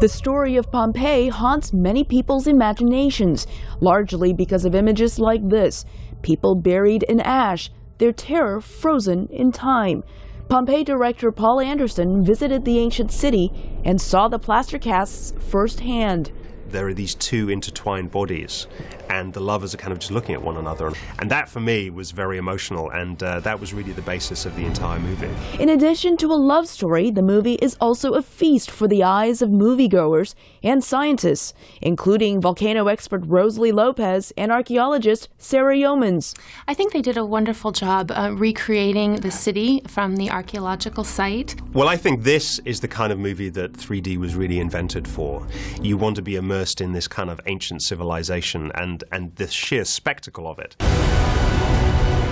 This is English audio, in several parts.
The story of Pompeii haunts many people's imaginations, largely because of images like this: people buried in ash, their terror frozen in time. Pompeii director Paul Anderson visited the ancient city and saw the plaster casts firsthand. There are these two intertwined bodies, and the lovers are kind of just looking at one another. And that, for me, was very emotional, and that was really the basis of the entire movie. In addition to a love story, the movie is also a feast for the eyes of moviegoers and scientists, including volcano expert Rosalie Lopez and archaeologist Sarah Yeomans. I think they did a wonderful job recreating the city from the archaeological site. Well, I think this is the kind of movie that 3D was really invented for. You want to be immersed in this kind of ancient civilization and the sheer spectacle of it.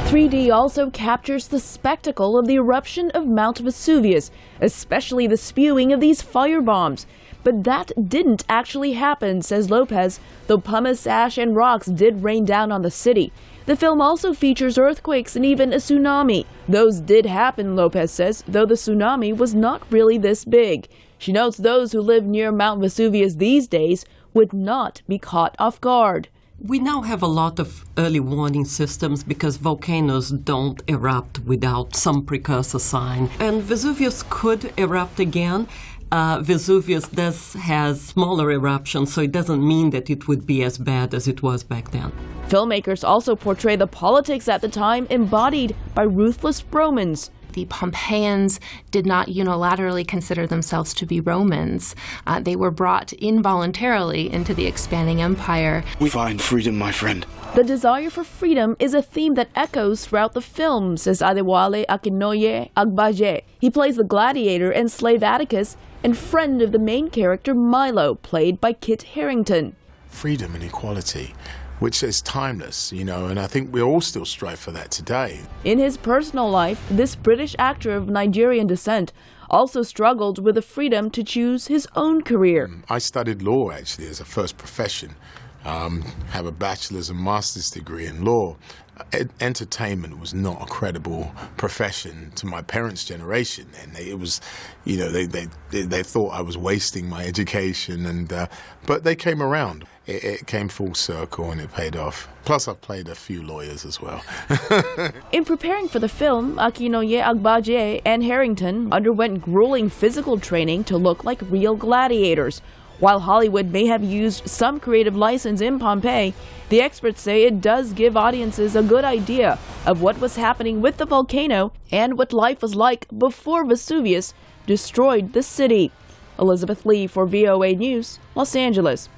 3D also captures the spectacle of the eruption of Mount Vesuvius, especially the spewing of these firebombs. But that didn't actually happen, says Lopez, though pumice, ash, and rocks did rain down on the city. The film also features earthquakes and even a tsunami. Those did happen, Lopez says, though the tsunami was not really this big. She notes those who live near Mount Vesuvius these days would not be caught off guard. We now have a lot of early warning systems because volcanoes don't erupt without some precursor sign. And Vesuvius could erupt again. Vesuvius has smaller eruptions, so it doesn't mean that it would be as bad as it was back then. Filmmakers also portray the politics at the time embodied by ruthless Romans. The Pompeians did not unilaterally consider themselves to be Romans. They were brought involuntarily into the expanding empire. We find freedom, my friend. The desire for freedom is a theme that echoes throughout the film, says Adewale Akinoye Agbaje. He plays the gladiator and slave Atticus and friend of the main character Milo, played by Kit Harington. Freedom and equality, which is timeless, you know, and I think we all still strive for that today. In his personal life, this British actor of Nigerian descent also struggled with the freedom to choose his own career. I studied law, actually, as a first profession. Have a bachelor's and master's degree in law. Entertainment was not a credible profession to my parents' generation, and it was, you know, they thought I was wasting my education, and but they came around. It came full circle and it paid off. Plus, I've played a few lawyers as well. In preparing for the film, Akinoye Agbaje and Harington underwent grueling physical training to look like real gladiators. While Hollywood may have used some creative license in Pompeii, the experts say it does give audiences a good idea of what was happening with the volcano and what life was like before Vesuvius destroyed the city. Elizabeth Lee for VOA News, Los Angeles.